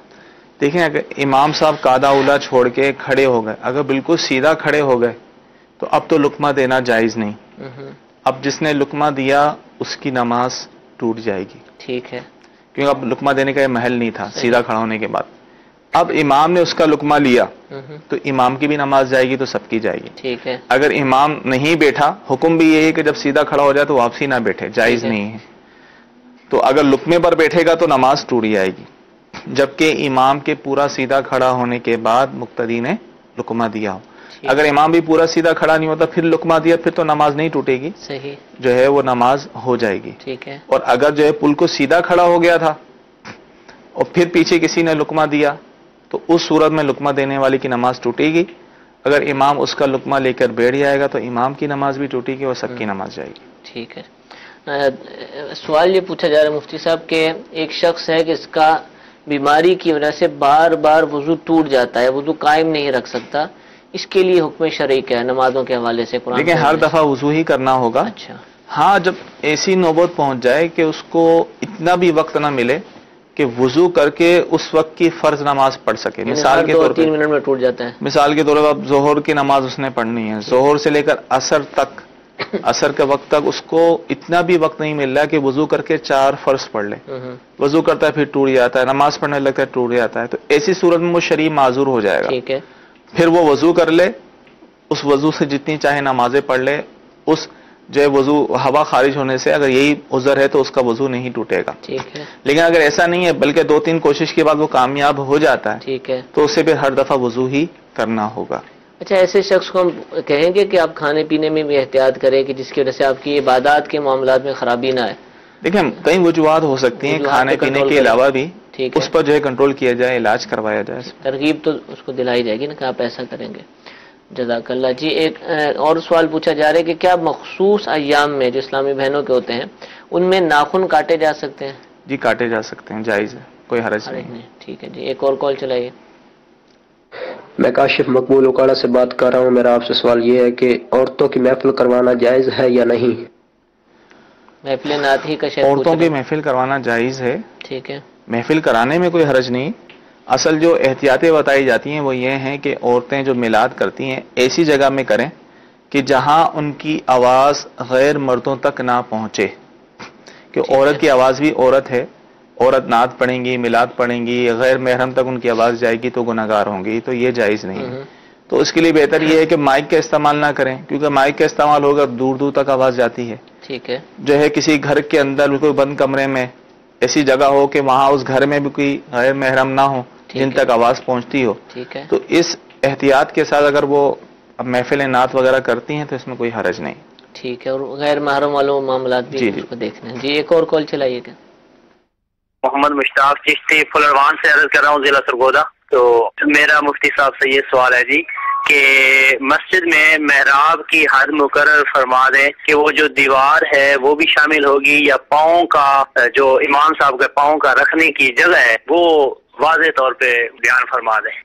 دیکھیں اگر امام صاحب قاعدہ اولا چھوڑ کے کھڑے ہو گئے، اگر بالکل سیدھا کھڑے ہو گئے تو اب تو لقمہ دینا جائز نہیں. اب جس نے لقمہ دیا اس کی نماز ٹوٹ جائے گی. ٹھیک ہے. کیونکہ اب لقمہ دینے کا یہ محل نہیں تھا سیدھا کھڑا ہونے کے بعد. اب امام نے اس کا لقمہ لیا تو امام کی بھی نماز جائے گی تو سب کی جائے گی. ٹھیک ہے. اگر امام نہیں بیٹھا، حکم بھی یہی ہے کہ جب سیدھا کھڑا ہو جائے تو واپسی نہ بیٹھے، جائز نہیں ہے. تو اگر لقمے پر بیٹھے گا تو نماز ٹوٹ جائے گی، جبکہ امام کے پورا سیدھا کھڑا ہونے کے بعد مقتدی نے لقمہ دیا ہو. اگر امام بھی پورا سیدھا کھڑا نہیں ہوتا پھر لقمہ دیا پھر تو نماز نہیں ٹوٹے گی، صحیح جو ہے وہ نماز ہو جائے گی. ٹھیک ہے. اور اگر جو ہے پل کو سیدھا کھڑا ہو گیا تھا اور پھر پیچھے کسی نے لقمہ دیا تو اس صورت میں لقمہ دینے والے کی نماز ٹوٹے گی. اگر امام اس کا لقمہ لے کر بیٹھ جائے گا تو امام کی نماز بھی ٹوٹے گی اور سب کی نماز جائے گی. ٹھیک ہے. سوال یہ پوچھا جا رہا ہے مفتی صاحب کہ ایک شخص ہے کہ اس کا بیماری کی وجہ سے بار بار وضو ٹوٹ جاتا ہے، وضو قائم نہیں رکھ سکتا، اس کے لیے حکم شرعی کیا ہے نمازوں کے حوالے سے؟ قرآن لیکن ہر دفعہ وضو ہی کرنا ہوگا. اچھا. ہاں جب ایسی نوبت پہنچ جائے کہ اس کو اتنا بھی وقت نہ ملے کہ وضو کر کے اس وقت کی فرض نماز پڑھ سکے، مثال کے طور پہ 3 منٹ میں ٹوٹ جاتا ہے. مثال کے طور پر اب ظہر کی نماز اس نے پڑھنی ہے، ظہر سے لے کر عصر تک، عصر کے وقت تک اس کو اتنا بھی وقت نہیں مل رہا کہ وضو کر کے 4 فرض پڑھ لے. وضو کرتا ہے پھر ٹوٹ جاتا ہے، نماز پڑھنے لگتا ہے ٹوٹ جاتا ہے، تو ایسی صورت میں وہ شرعی معذور ہو جائے گا. ٹھیک ہے. پھر وہ وضو کر لے، اس وضو سے جتنی چاہے نمازیں پڑھ لے، اس جو ہے وضو ہوا خارج ہونے سے اگر یہی عذر ہے تو اس کا وضو نہیں ٹوٹے گا. ٹھیک ہے. لیکن اگر ایسا نہیں ہے بلکہ 2-3 کوشش کے بعد وہ کامیاب ہو جاتا ہے، ٹھیک ہے، تو اسے پھر ہر دفعہ وضو ہی کرنا ہوگا. اچھا ایسے شخص کو ہم کہیں گے کہ آپ کھانے پینے میں بھی احتیاط کریں کہ جس کی وجہ سے آپ کی عبادات کے معاملات میں خرابی نہ آئے؟ دیکھیں کئی وجوہات ہو سکتی ہیں کھانے پینے کے علاوہ بھی، اس پر جو ہے کنٹرول کیا جائے، علاج کروایا جائے. ترغیب تو اس کو دلائی جائے گی نا کہ آپ ایسا کریں گے. جزاک اللہ. جی ایک اور سوال پوچھا جا رہا ہے کہ کیا مخصوص ایام میں جو اسلامی بہنوں کے ہوتے ہیں ان میں ناخن کاٹے جا سکتے ہیں؟ جی کاٹے جا سکتے ہیں، جائز ہے، کوئی حرج نہیں. ٹھیک ہے جی. ایک اور کال چلائیے. میں کاشف مقبول اکاڑا سے بات کر رہا ہوں. میرا آپ سے سوال یہ ہے کہ عورتوں کی محفل کروانا جائز ہے یا نہیں؟ محفل نعت ہی کا شاید عورتوں کی محفل کروانا جائز ہے. ٹھیک ہے. محفل کرانے میں کوئی حرج نہیں. اصل جو احتیاطیں بتائی جاتی ہیں وہ یہ ہیں کہ عورتیں جو میلاد کرتی ہیں ایسی جگہ میں کریں کہ جہاں ان کی آواز غیر مردوں تک نہ پہنچے. کہ عورت کی آواز بھی عورت ہے، عورت نعت پڑھیں گی، میلاد پڑھیں گی، غیر محرم تک ان کی آواز جائے گی تو گناہگار ہوں گی، تو یہ جائز نہیں ہے. تو اس کے لیے بہتر یہ ہے کہ مائک کا استعمال نہ کریں، کیونکہ مائک کا استعمال ہوگا دور دور تک آواز جاتی ہے. ٹھیک ہے. جو ہے کسی گھر کے اندر بالکل بند کمرے میں ایسی جگہ ہو کہ وہاں اس گھر میں بھی کوئی غیر محرم نہ ہو جن تک آواز پہنچتی ہو. ٹھیک ہے. تو اس احتیاط کے ساتھ اگر وہ محفل نعت وغیرہ کرتی ہیں تو اس میں کوئی حرج نہیں. ٹھیک ہے. اور غیر محرم والوں معاملات بھی اس کو دیکھنا ہے. جی ایک اور کال چلائیے گا. محمد مشتاق چشتی فلروان سے عرض کر رہا ہوں، ضلع سرگودا. تو میرا مفتی صاحب سے یہ سوال ہے جی کہ مسجد میں محراب کی حد مقرر فرما دیں کہ وہ جو دیوار ہے وہ بھی شامل ہوگی یا پاؤں کا جو امام صاحب کے پاؤں کا رکھنے کی جگہ ہے وہ واضح طور پہ بیان فرما دیں.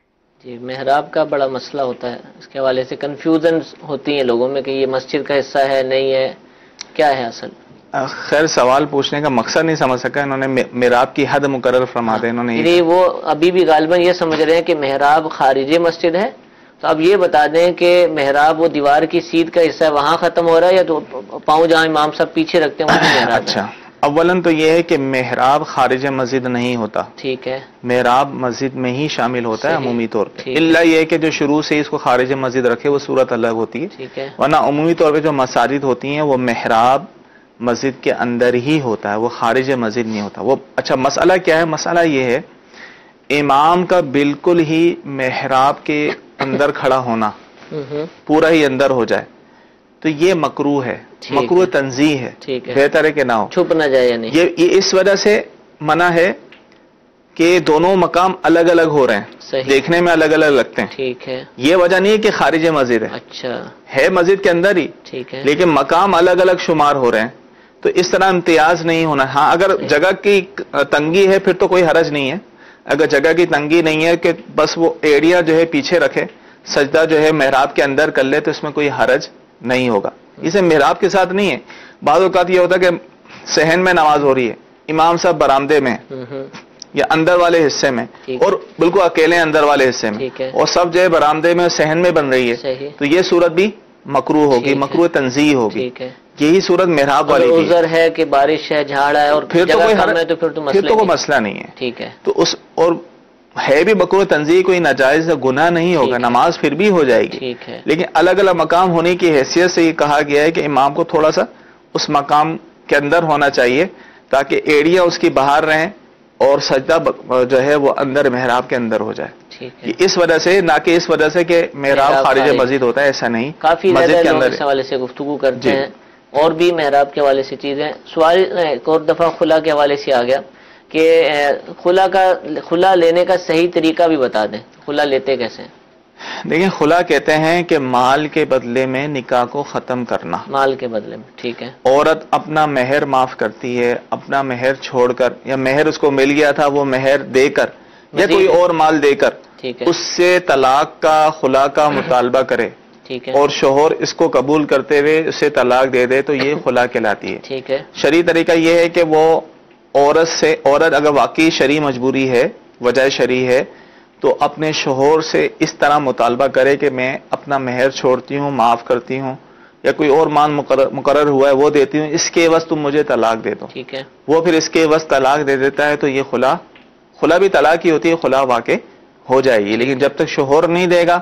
جی محراب کا بڑا مسئلہ ہوتا ہے، اس کے حوالے سے کنفیوژن ہوتی ہیں لوگوں میں کہ یہ مسجد کا حصہ ہے نہیں ہے، کیا ہے اصل؟ خیر سوال پوچھنے کا مقصد نہیں سمجھ سکا انہوں نے. محراب کی حد مقرر فرما دیں انہوں نے، وہ ابھی بھی غالباً یہ سمجھ رہے ہیں کہ محراب خارج مسجد ہے. تو اب یہ بتا دیں کہ محراب وہ دیوار کی سیدھ کا حصہ ہے وہاں ختم ہو رہا ہے یا تو پاؤں جہاں امام صاحب پیچھے رکھتے ہیں وہاں محراب؟ اچھا اولاً تو یہ ہے کہ محراب خارج مسجد نہیں ہوتا. ٹھیک ہے. محراب مسجد میں ہی شامل ہوتا ہے عمومی طور پہ، الا یہ کہ جو شروع سے اس کو خارج مسجد رکھے وہ صورت الگ ہوتی ہے. ٹھیک ہے. ورنہ عمومی طور پہ جو مساجد ہوتی ہیں وہ محراب مسجد کے اندر ہی ہوتا ہے، وہ خارج مسجد نہیں ہوتا. وہ اچھا مسئلہ کیا ہے؟ مسئلہ یہ ہے امام کا بالکل ہی محراب کے اندر کھڑا ہونا، پورا ہی اندر ہو جائے تو یہ مکروہ ہے، مکروہ تنزیہ ہے. بہتر ہے کہ نہ ہو، چھپ نہ جائے. یعنی یہ اس وجہ سے منع ہے کہ دونوں مقام الگ الگ ہو رہے ہیں، دیکھنے میں الگ الگ لگتے ہیں. ٹھیک ہے. یہ وجہ نہیں ہے کہ خارج مسجد ہے، اچھا ہے مسجد کے اندر ہی، ٹھیک ہے، لیکن مقام الگ الگ شمار ہو رہے ہیں. تو اس طرح امتیاز نہیں ہونا. ہاں اگر جگہ کی تنگی ہے پھر تو کوئی حرج نہیں ہے. اگر جگہ کی تنگی نہیں ہے کہ بس وہ ایریا جو ہے پیچھے رکھے، سجدہ جو ہے محراب کے اندر کر لے، تو اس میں کوئی حرج نہیں ہوگا. اسے محراب کے ساتھ نہیں ہے. بعض اوقات یہ ہوتا ہے کہ صحن میں نماز ہو رہی ہے، امام صاحب برآمدے میں یا اندر والے حصے میں، اور بالکل اکیلے اندر والے حصے میں، اور سب جو ہے برآمدے میں صحن میں بن رہی ہے، تو یہ صورت بھی مکروہ ہوگی، مکروہ تنزیہ ہوگی. یہی صورت محراب والی کی عذر ہے کہ بارش ہے، جھاڑ ہے اور پھر تو کوئی مسئلہ نہیں ہے. ٹھیک ہے. تو اس اور ہے بھی مکروہ تنزیہ، کوئی ناجائز گناہ نہیں ہوگا، نماز پھر بھی ہو جائے گی. لیکن الگ الگ مقام ہونے کی حیثیت سے یہ کہا گیا ہے کہ امام کو تھوڑا سا اس مقام کے اندر ہونا چاہیے تاکہ ایریا اس کی باہر رہیں اور سجدہ جو ہے وہ اندر محراب کے اندر ہو جائے. اس وجہ سے، نہ کہ اس وجہ سے کہ محراب خارج مسجد ہوتا ہے، ایسا نہیں. کافی مسجد کے اندر اس حوالے سے گفتگو کرتے ہیں اور بھی محراب کے حوالے سے چیزیں. سوال ایک اور دفعہ خلا کے حوالے سے آ گیا کہ خلا لینے کا صحیح طریقہ بھی بتا دیں. خلا لیتے کیسے؟ دیکھیں، خلا کہتے ہیں کہ مال کے بدلے میں نکاح کو ختم کرنا. مال کے بدلے میں، ٹھیک ہے. عورت اپنا مہر معاف کرتی ہے، اپنا مہر چھوڑ کر، یا مہر اس کو مل گیا تھا وہ مہر دے کر یا کوئی اور مال دے کر اس سے طلاق کا، خلا کا مطالبہ کرے اور شوہر اس کو قبول کرتے ہوئے اسے طلاق دے دے، تو یہ خلا کہلاتی ہے. ٹھیک ہے. شرعی طریقہ یہ ہے کہ وہ عورت اگر واقعی شرعی مجبوری ہے، وجہ شرعی ہے، تو اپنے شوہر سے اس طرح مطالبہ کرے کہ میں اپنا مہر چھوڑتی ہوں، معاف کرتی ہوں، یا کوئی اور مان مقرر ہوا ہے وہ دیتی ہوں، اس کے عوض تم مجھے طلاق دے دو. ٹھیک ہے. وہ پھر اس کے عوض طلاق دے دیتا ہے، تو یہ خلا بھی طلاق ہی ہوتی ہے، خلا واقع ہو جائے گی. لیکن جب تک شوہر نہیں دے گا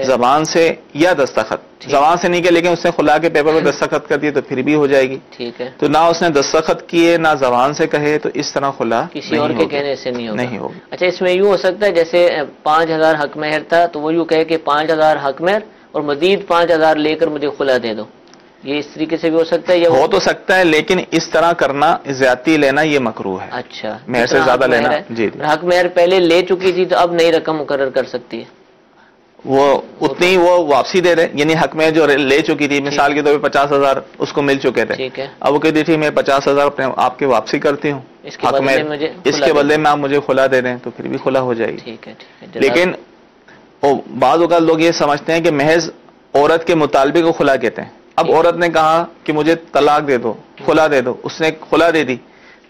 زبان سے یا دستخط، زبان سے نہیں کہ لیکن اس نے خلا کے پیپر پہ دستخط کر دیے تو پھر بھی ہو جائے گی. ٹھیک ہے. تو نہ اس نے دستخط کیے نہ زبان سے کہے، تو اس طرح خلا کسی اور کے کہنے سے نہیں ہوگا. اچھا، اس میں یوں ہو سکتا ہے جیسے 5000 حق مہر تھا تو وہ یوں کہے کہ 5000 حق مہر اور مزید 5000 لے کر مجھے خلا دے دو. یہ اس طریقے سے بھی ہو سکتا ہے. ہو تو سکتا ہے، لیکن اس طرح کرنا، زیادتی لینا، یہ مکروہ ہے. اچھا، مہر سے زیادہ لینا. جی، حق مہر پہلے لے چکی تھی تو اب نئی رقم مقرر کر سکتی ہے. وہ اتنی وہ واپسی دے دے، یعنی حق میں جو لے چکی تھی، مثال کے طور پہ 50,000 اس کو مل چکے تھے، اب وہ کہتی تھی میں 50,000 آپ کے واپسی کرتی ہوں، حق میں اس کے بدلے میں آپ مجھے خلا دے دیں، تو پھر بھی خلا ہو جائے گی. لیکن بعض اوقات لوگ یہ سمجھتے ہیں کہ محض عورت کے مطالبے کو خلا کہتے ہیں. اب عورت نے کہا کہ مجھے طلاق دے دو، خلا دے دو، اس نے خلا دے دی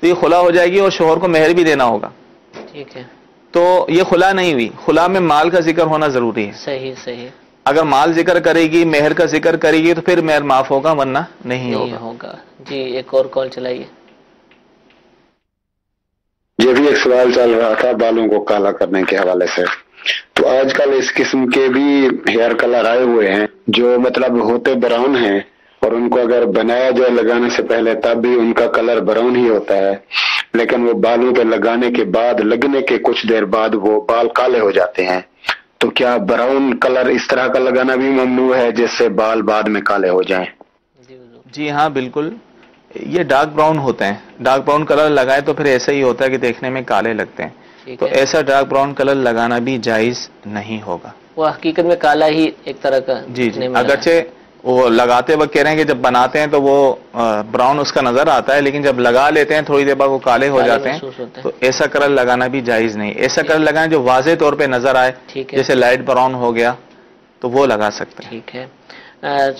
تو یہ خلا ہو جائے گی اور شوہر کو مہر بھی دینا ہوگا. ٹھیک ہے. تو یہ خلا نہیں ہوئی. خلا میں مال کا ذکر ہونا ضروری ہے. صحیح. اگر مال ذکر کرے گی، مہر کا ذکر کرے گی، تو پھر مہر معاف ہوگا، ورنہ نہیں ہوگا. جی، ایک اور کال چلائیے. یہ بھی ایک سوال چل رہا تھا بالوں کو کالا کرنے کے حوالے سے. تو آج کل اس قسم کے بھی ہیئر کلر آئے ہوئے ہیں جو مطلب ہوتے براؤن ہیں، اور ان کو اگر بنایا جائے لگانے سے پہلے تب بھی ان کا کلر براؤن ہی ہوتا ہے، لیکن وہ بالوں پہ لگانے کے بعد، لگنے کے کچھ دیر بعد وہ بال کالے ہو جاتے ہیں. تو کیا براؤن کلر اس طرح کا لگانا بھی ممنوع ہے جس سے بال بعد میں کالے ہو جائیں؟ جی ہاں، بالکل. یہ ڈارک براؤن ہوتے ہیں. ڈارک براؤن کلر لگائے تو پھر ایسا ہی ہوتا ہے کہ دیکھنے میں کالے لگتے ہیں. تو ایسا ڈارک براؤن کلر لگانا بھی جائز نہیں ہوگا. وہ حقیقت میں کالا ہی ایک طرح کا. جی، اگرچہ وہ لگاتے وقت کہہ رہے ہیں کہ جب بناتے ہیں تو وہ براؤن اس کا نظر آتا ہے، لیکن جب لگا لیتے ہیں تھوڑی دیر بعد وہ کالے ہو جاتے ہیں. تو ایسا کلر لگانا بھی جائز نہیں. ایسا کلر لگائیں جو واضح طور پہ نظر آئے، جیسے لائٹ براؤن ہو گیا تو وہ لگا سکتے ہیں. ٹھیک ہے.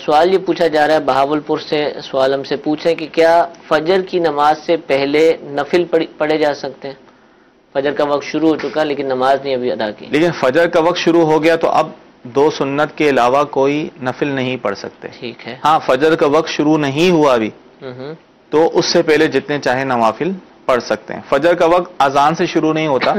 سوال یہ پوچھا جا رہا ہے بہاول پور سے، سوال ہم سے پوچھیں کہ کیا فجر کی نماز سے پہلے نفل پڑھے جا سکتے ہیں؟ فجر کا وقت شروع ہو چکا لیکن نماز نہیں ابھی ادا کی. لیکن فجر کا وقت شروع ہو گیا تو اب 2 سنت کے علاوہ کوئی نفل نہیں پڑھ سکتے. ٹھیک ہے. ہاں، فجر کا وقت شروع نہیں ہوا ابھی تو اس سے پہلے جتنے چاہے نوافل پڑھ سکتے ہیں. فجر کا وقت اذان سے شروع نہیں ہوتا.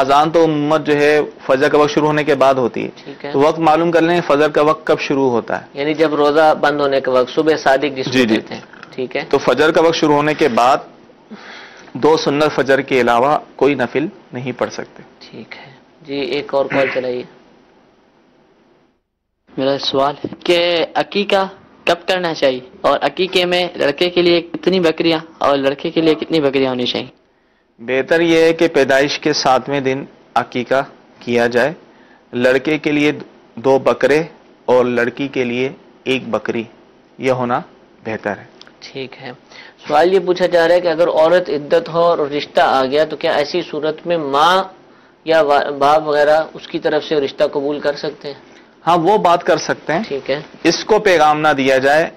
اذان تو امت جو ہے فجر کا وقت شروع ہونے کے بعد ہوتی ہے. تو وقت معلوم کر لیں فجر کا وقت کب شروع ہوتا ہے. یعنی جب روزہ بند ہونے کے وقت، صبح صادق جس کو کہتے ہیں. ٹھیک ہے. تو فجر کا وقت شروع ہونے کے بعد 2 سنت فجر کے علاوہ کوئی نفل نہیں پڑھ سکتے. ٹھیک ہے. جی، ایک اور کال چلائیے. میرا سوال ہے کہ عقیقہ کب کرنا چاہیے، اور عقیقے میں لڑکے کے لیے کتنی بکریاں اور لڑکے کے لیے کتنی بکریاں ہونی چاہیے؟ بہتر یہ ہے کہ پیدائش کے 7ویں دن عقیقہ کیا جائے. لڑکے کے لیے 2 بکرے اور لڑکی کے لیے 1 بکری یہ ہونا بہتر ہے. ٹھیک ہے. سوال یہ پوچھا جا رہا ہے کہ اگر عورت عدت ہو اور رشتہ آ گیا تو کیا ایسی صورت میں ماں یا باپ وغیرہ اس کی طرف سے رشتہ قبول کر سکتے ہیں؟ ہاں وہ بات کر سکتے ہیں. ٹھیک ہے. اس کو پیغام نہ دیا جائے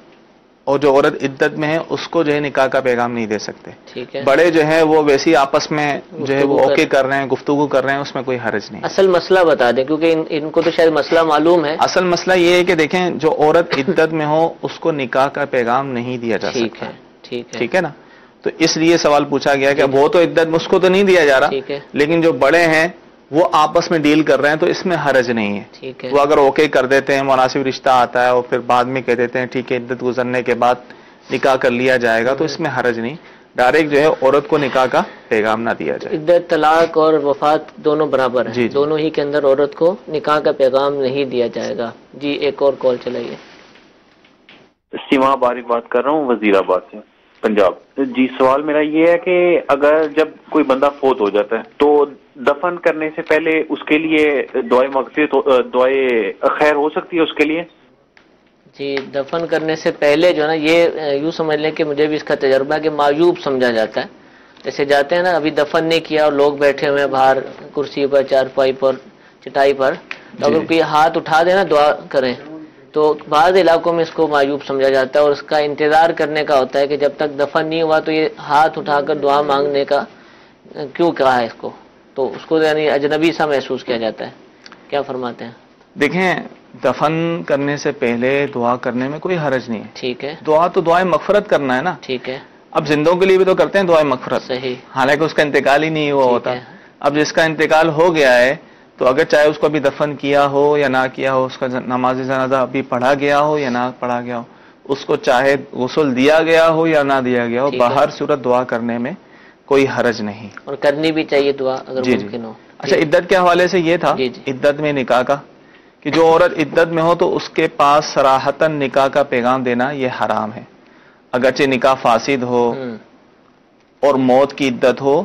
اور جو عورت عدت میں ہے اس کو جو ہے نکاح کا پیغام نہیں دے سکتے. ٹھیک ہے. بڑے جو ہے وہ ویسی آپس میں جو ہے وہ اوکے کر رہے ہیں، گفتگو کر رہے ہیں، اس میں کوئی حرج نہیں. اصل مسئلہ بتا دیں کیونکہ ان کو تو شاید مسئلہ معلوم ہے. اصل مسئلہ یہ ہے کہ دیکھیں جو عورت عدت میں ہو اس کو نکاح کا پیغام نہیں دیا جا سکتا. ٹھیک ہے نا. تو اس لیے سوال پوچھا گیا کہ وہ تو عدت میں اس کو تو نہیں دیا جا رہا، لیکن جو بڑے ہیں وہ آپس میں ڈیل کر رہے ہیں تو اس میں حرج نہیں ہے. وہ اگر اوکے کر دیتے ہیں، مناسب رشتہ آتا ہے اور پھر بعد میں کہہ دیتے ہیں ٹھیک ہے عدت گزرنے کے بعد نکاح کر لیا جائے گا تو اس میں حرج نہیں. ڈائریکٹ جو ہے عورت کو نکاح کا پیغام نہ دیا جائے. عدت، طلاق اور وفات دونوں برابر ہیں. دونوں ہی کے اندر عورت کو نکاح کا پیغام نہیں دیا جائے گا. جی ایک اور کال چلائیے. سیما بارک بات کر رہا ہوں وزیر آباد سے، پنجاب. جی سوال میرا یہ ہے کہ اگر جب کوئی بندہ فوت ہو جاتا ہے تو دفن کرنے سے پہلے اس کے لیے دعائے مغفرت، دعائے خیر ہو سکتی ہے اس کے لیے؟ جی دفن کرنے سے پہلے جو ہے نا یہ یوں سمجھ لیں کہ مجھے بھی اس کا تجربہ ہے کہ معیوب سمجھا جاتا ہے. جیسے جاتے ہیں نا ابھی دفن نہیں کیا اور لوگ بیٹھے ہوئے ہیں باہر کرسی پر، چارپائی پر، چٹائی پر، تو اگر کوئی ہاتھ اٹھا دے نا دعا کریں تو بعض علاقوں میں اس کو معیوب سمجھا جاتا ہے اور اس کا انتظار کرنے کا ہوتا ہے کہ جب تک دفن نہیں ہوا تو یہ ہاتھ اٹھا کر دعا مانگنے کا کیوں کہا ہے اس کو، تو اس کو یعنی اجنبی سا محسوس کیا جاتا ہے. کیا فرماتے ہیں؟ دیکھیں دفن کرنے سے پہلے دعا کرنے میں کوئی حرج نہیں ہے. ٹھیک ہے. دعا تو دعائیں مغفرت کرنا ہے نا. ٹھیک ہے. اب زندوں کے لیے بھی تو کرتے ہیں دعائیں مغفرت. صحیح. حالانکہ اس کا انتقال ہی نہیں ہوا ہوتا. اب جس کا انتقال ہو گیا ہے تو اگر چاہے اس کو ابھی دفن کیا ہو یا نہ کیا ہو، اس کا نماز جنازہ ابھی پڑھا گیا ہو یا نہ پڑھا گیا ہو، اس کو چاہے غسل دیا گیا ہو یا نہ دیا گیا ہو، باہر صورت دعا کرنے میں کوئی حرج نہیں. اور کرنی بھی چاہیے دعا اگر ممکن ہو. اچھا عدت کے حوالے سے یہ تھا عدت میں نکاح کا کہ جو عورت عدت میں ہو تو اس کے پاس صراحتاً نکاح کا پیغام دینا یہ حرام ہے. اگرچہ نکاح فاسد ہو اور موت کی عدت ہو،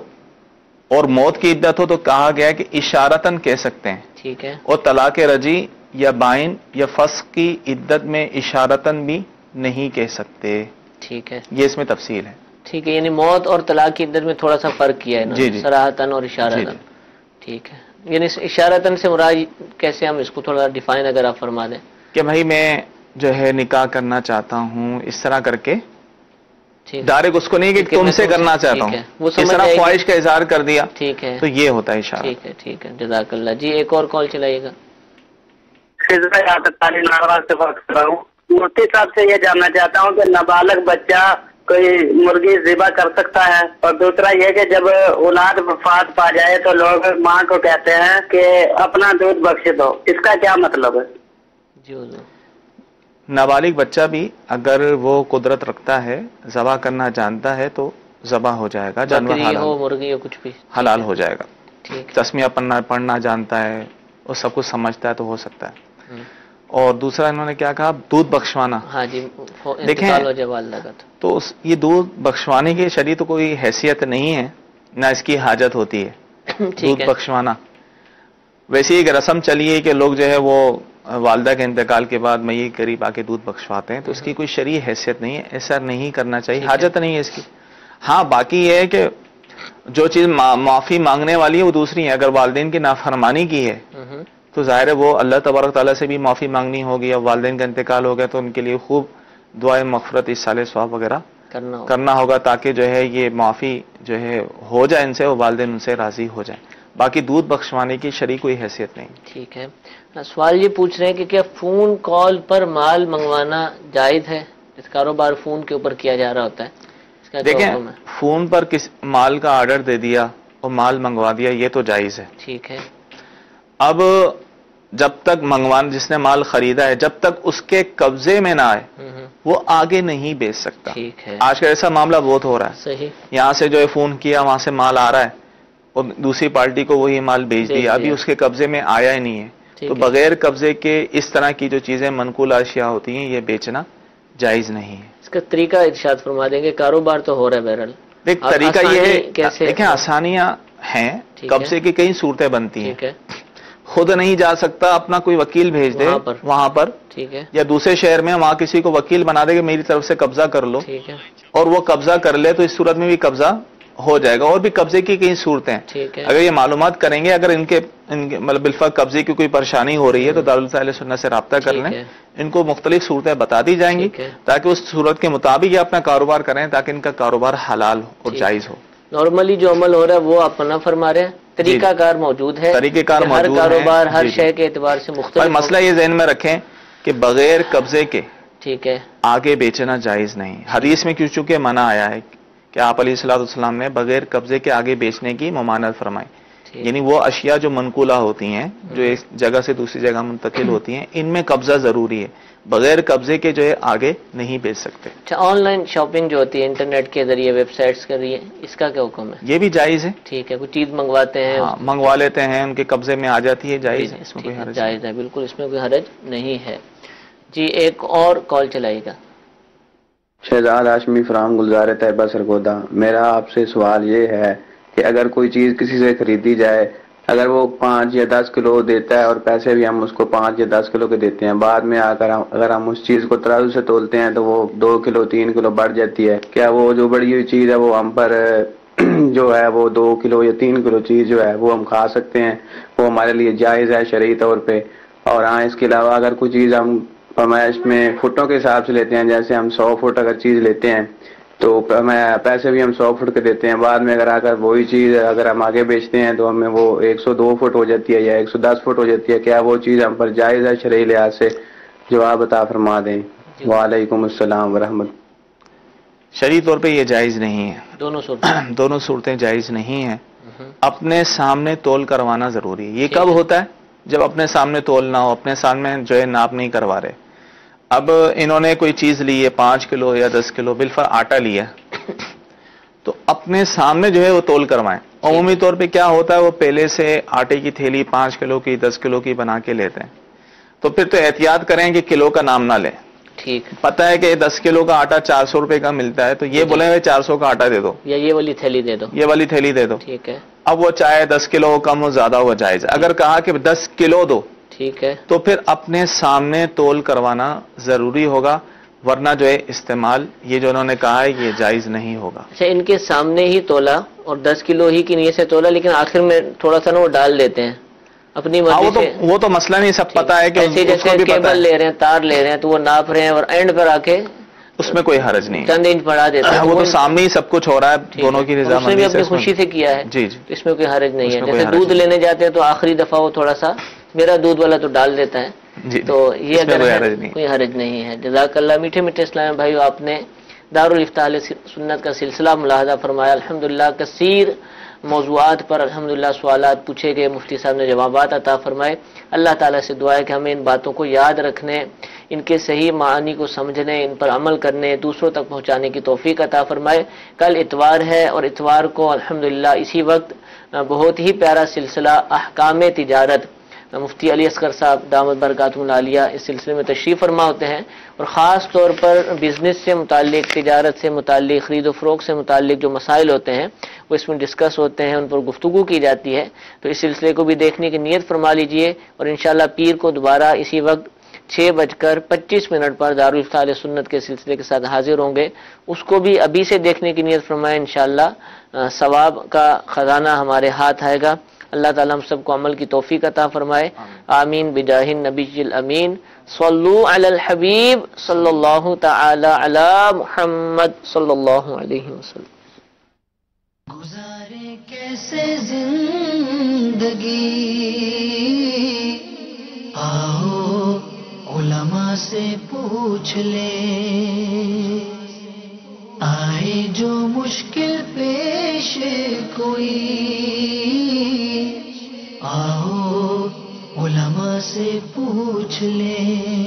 اور موت کی عدت ہو تو کہا گیا کہ اشارتاً کہہ سکتے ہیں. ٹھیک ہے. اور طلاق رجی یا بائن یا فسخ کی عدت میں اشارتاً بھی نہیں کہہ سکتے. ٹھیک ہے. یہ اس میں تفصیل ہے. ٹھیک ہے. یعنی موت اور طلاق کی عدت میں تھوڑا سا فرق کیا ہے نا. جی صراحتاً اور اشارتاً. ٹھیک ہے. یعنی اشارتاً سے مراد کیسے ہم اس کو تھوڑا ڈیفائن اگر آپ فرما دیں کہ بھائی میں جو ہے نکاح کرنا چاہتا ہوں اس طرح کر کے، ڈائریکٹ اس کو نہیں کہ تم سے کرنا چاہتا ہوں، اس طرح خواہش کا اظہار کر دیا. ٹھیک ہے. تو یہ ہوتا ہے اشارہ. ٹھیک ہے. ٹھیک ہے. جزاک اللہ. جی ایک اور کال چلائیے گا. مفتی صاحب سے یہ جاننا چاہتا ہوں کہ نابالغ بچہ کوئی مرغی ذبح کر سکتا ہے؟ اور دوسرا یہ کہ جب اولاد وفات پا جائے تو لوگ ماں کو کہتے ہیں کہ اپنا دودھ بخش دو، اس کا کیا مطلب ہے؟ نابالغ بچہ بھی اگر وہ قدرت رکھتا ہے، ذبح کرنا جانتا ہے تو ذبح ہو جائے گا. جانور مرغی ہو کچھ بھی حلال ہو جائے گا. تسمیہ پڑھنا جانتا ہے اور سب کچھ سمجھتا ہے تو ہو سکتا ہے. اور دوسرا انہوں نے کیا کہا؟ دودھ بخشوانا. ہاں جی. دیکھیں تو یہ دودھ بخشوانے کی شرعی تو کوئی حیثیت نہیں ہے، نہ اس کی حاجت ہوتی ہے. دودھ بخشوانا ویسے ایک رسم چلی ہے کہ لوگ جو ہے وہ والدہ کے انتقال کے بعد میت قریب آ کے دودھ بخشواتے ہیں، تو اس کی کوئی شرعی حیثیت نہیں ہے. ایسا نہیں کرنا چاہیے، حاجت نہیں ہے اس کی. ہاں باقی یہ ہے کہ جو چیز معافی مانگنے والی ہے وہ دوسری ہے. اگر والدین کی نافرمانی کی ہے تو ظاہر ہے وہ اللہ تبارک تعالیٰ سے بھی معافی مانگنی ہوگی. اب والدین کا انتقال ہو گیا تو ان کے لیے خوب دعائیں مغفرت، اصالہ ثواب وغیرہ کرنا ہوگا تاکہ جو ہے یہ معافی جو ہے ہو جائے ان سے، وہ والدین ان سے راضی ہو جائیں. باقی دودھ بخشوانے کی شرعی کوئی حیثیت نہیں. ٹھیک ہے. سوال یہ پوچھ رہے ہیں کہ کیا فون کال پر مال منگوانا جائز ہے؟ اس کاروبار فون کے اوپر کیا جا رہا ہوتا ہے. دیکھیں فون پر کس مال کا آرڈر دے دیا اور مال منگوا دیا یہ تو جائز ہے. ٹھیک ہے. اب جب تک جس نے مال خریدا ہے جب تک اس کے قبضے میں نہ آئے وہ آگے نہیں بیچ سکتا. آج کا ایسا معاملہ بہت ہو رہا ہے. صحیح. یہاں سے جو ہے فون کیا، وہاں سے مال آ رہا ہے اور دوسری پارٹی کو وہی مال بیچ دیا، ابھی اس کے قبضے میں آیا ہی نہیں ہے. تو بغیر قبضے کے اس طرح کی جو چیزیں منقول اشیاء ہوتی ہیں یہ بیچنا جائز نہیں ہے. اس کا طریقہ ارشاد فرما دیں گے. کاروبار تو ہو رہا ہے بہرحال. ایک طریقہ یہ ہے، کیسے دیکھیں آسانیاں ہیں، قبضے کی کئی صورتیں بنتی ہیں. خود نہیں جا سکتا، اپنا کوئی وکیل بھیج دے وہاں پر، ٹھیک ہے، یا دوسرے شہر میں وہاں کسی کو وکیل بنا دے کہ میری طرف سے قبضہ کر لو، ٹھیک ہے، اور وہ قبضہ کر لے تو اس صورت میں بھی قبضہ ہو جائے گا. اور بھی قبضے کی کئی صورتیں ہیں. ٹھیک ہے. اگر یہ معلومات کریں گے، اگر ان کے مطلب بالفعل قبضے کی کوئی پریشانی ہو رہی ہے تو دارالفتہ اہل سنت سے رابطہ کر لیں. ان کو مختلف صورتیں بتا دی جائیں گی تاکہ اس صورت کے مطابق یہ اپنا کاروبار کریں، تاکہ ان کا کاروبار حلال اور جائز ہو. نارملی جو عمل ہو رہا ہے وہ آپ منع فرما رہے ہیں، طریقہ کار موجود ہے، طریقہ کار ہر موجود ہے، کاروبار ہر شے کے اعتبار سے مختلف. اور مسئلہ یہ ذہن میں رکھیں کہ بغیر قبضے کے ٹھیک ہے آگے بیچنا جائز نہیں. حدیث میں کیوں چونکہ منع آیا ہے کہ آپ علیہ الصلوۃ والسلام نے بغیر قبضے کے آگے بیچنے کی ممانعت فرمائی. یعنی وہ اشیاء جو منقولہ ہوتی ہیں، جو ایک جگہ سے دوسری جگہ منتقل ہوتی ہیں، ان میں قبضہ ضروری ہے، بغیر قبضے کے جو ہے آگے نہیں بیچ سکتے. اچھا، آن لائن شاپنگ جو ہوتی ہے انٹرنیٹ کے ذریعے، ویب سائٹس کے ذریعے، اس کا کیا حکم ہے؟ یہ بھی جائز ہے. ٹھیک ہے، کوئی چیز منگواتے ہیں، منگوا لیتے ہیں، ان کے قبضے میں آ جاتی ہے، جائز ہے، اس میں کوئی حرج جائز ہے، بالکل اس میں کوئی حرج نہیں ہے. جی ایک اور کال چلائے گا. شہزاد ہاشمی فرام گلزار طیبہ سرگودا. میرا آپ سے سوال یہ ہے کہ اگر کوئی چیز کسی سے خریدی جائے، اگر وہ 5 یا 10 کلو دیتا ہے اور پیسے بھی ہم اس کو 5 یا 10 کلو کے دیتے ہیں، بعد میں آ کر اگر ہم اس چیز کو ترازو سے تولتے ہیں تو وہ 2 کلو 3 کلو بڑھ جاتی ہے، کیا وہ جو بڑی ہوئی چیز ہے وہ ہم پر جو ہے وہ 2 کلو یا 3 کلو چیز جو ہے وہ ہم کھا سکتے ہیں؟ وہ ہمارے لیے جائز ہے شرعی طور پہ؟ اور ہاں، اس کے علاوہ اگر کوئی چیز ہم فرمائش میں فٹوں کے حساب سے لیتے ہیں، جیسے ہم 100 فٹ اگر چیز لیتے ہیں تو پیسے بھی ہم 100 فٹ کے دیتے ہیں، بعد میں اگر آ کر وہی چیز اگر ہم آگے بیچتے ہیں تو ہمیں وہ 102 فٹ ہو جاتی ہے یا 110 فٹ ہو جاتی ہے، کیا وہ چیز ہم پر جائز ہے شرعی لحاظ سے؟ جو آپ عطا فرما دیں. وعلیکم السلام ورحمۃ. شرعی طور پہ یہ جائز نہیں ہے. دونوں صورتیں جائز نہیں ہیں. اپنے سامنے تول کروانا ضروری ہے. یہ کب ہوتا ہے؟ جب اپنے سامنے تول نہ ہو، اپنے سامنے جو ہے ناپ نہیں کروا رہے. اب انہوں نے کوئی چیز لی ہے 5 کلو یا 10 کلو، بالفعل آٹا لیا تو اپنے سامنے جو ہے وہ تول کروائیں. عمومی طور پہ کیا ہوتا ہے، وہ پہلے سے آٹے کی تھیلی 5 کلو کی 10 کلو کی بنا کے لیتے ہیں، تو پھر تو احتیاط کریں کہ کلو کا نام نہ لیں. ٹھیک، پتہ ہے کہ 10 کلو کا آٹا 400 روپے کا ملتا ہے، تو یہ بولیں 400 کا آٹا دے دو یا یہ والی تھیلی دے دو، یہ والی تھیلی دے دو. ٹھیک ہے. اب وہ چاہے 10 کلو ہو، کم ہو، زیادہ ہو، جائز. اگر کہا کہ 10 کلو دو، ٹھیک ہے، تو پھر اپنے سامنے تول کروانا ضروری ہوگا، ورنہ جو ہے استعمال یہ جو انہوں نے کہا ہے یہ جائز نہیں ہوگا. اچھا، ان کے سامنے ہی تولا اور 10 کلو ہی کی نیت سے تولا، لیکن آخر میں تھوڑا سا نا وہ ڈال دیتے ہیں اپنی مرضی سے. وہ تو مسئلہ نہیں، سب پتہ ہے کہ جیسے کیبل لے رہے ہیں، تار لے رہے ہیں تو وہ ناپ رہے ہیں اور اینڈ پر آ کے اس میں کوئی حرج نہیں، چند انچ بڑھا دیتے ہیں. وہ تو سامنے ہی سب کچھ ہو رہا ہے، دونوں کی رضامندی سے، اس نے بھی اپنی خوشی سے کیا ہے. جی جی، اس میں کوئی حرج نہیں ہے. جیسے دودھ لینے جاتے ہیں تو آخری دفعہ وہ تھوڑا سا میرا دودھ والا تو ڈال دیتا ہے، تو یہ اگر کوئی حرج نہیں ہے. جزاک اللہ. میٹھے میٹھے اسلام بھائیو، آپ نے دارالفتہ اہل سنت کا سلسلہ ملاحظہ فرمایا. الحمدللہ کثیر موضوعات پر الحمدللہ سوالات پوچھے گئے، مفتی صاحب نے جوابات عطا فرمائے. اللہ تعالیٰ سے دعا ہے کہ ہمیں ان باتوں کو یاد رکھنے، ان کے صحیح معانی کو سمجھنے، ان پر عمل کرنے، دوسروں تک پہنچانے کی توفیق عطا فرمائے. کل اتوار ہے اور اتوار کو الحمدللہ اسی وقت بہت ہی پیارا سلسلہ احکام تجارت، مفتی علی اصغر صاحب دامت برکاتہم العالیہ اس سلسلے میں تشریف فرما ہوتے ہیں، اور خاص طور پر بزنس سے متعلق، تجارت سے متعلق، خرید و فروخت سے متعلق جو مسائل ہوتے ہیں وہ اس میں ڈسکس ہوتے ہیں، ان پر گفتگو کی جاتی ہے. تو اس سلسلے کو بھی دیکھنے کی نیت فرما لیجئے، اور انشاءاللہ پیر کو دوبارہ اسی وقت 6:25 پر دارالفتہ اہل سنت کے سلسلے کے ساتھ حاضر ہوں گے. اس کو بھی ابھی سے دیکھنے کی نیت فرمائیں، انشاءاللہ ثواب کا خزانہ ہمارے ہاتھ آئے گا. اللہ تعالیٰ ہم سب کو عمل کی توفیق عطا فرمائے. آمین بجاہ النبی الامین. صلو علی الحبیب صلی اللہ تعالی علی محمد صلی اللہ علیہ وسلم. گزارے کیسے زندگی، آؤ علماء سے پوچھ لیں. آئے جو مشکل پیش کوئی، آؤ علماء سے پوچھ لیں.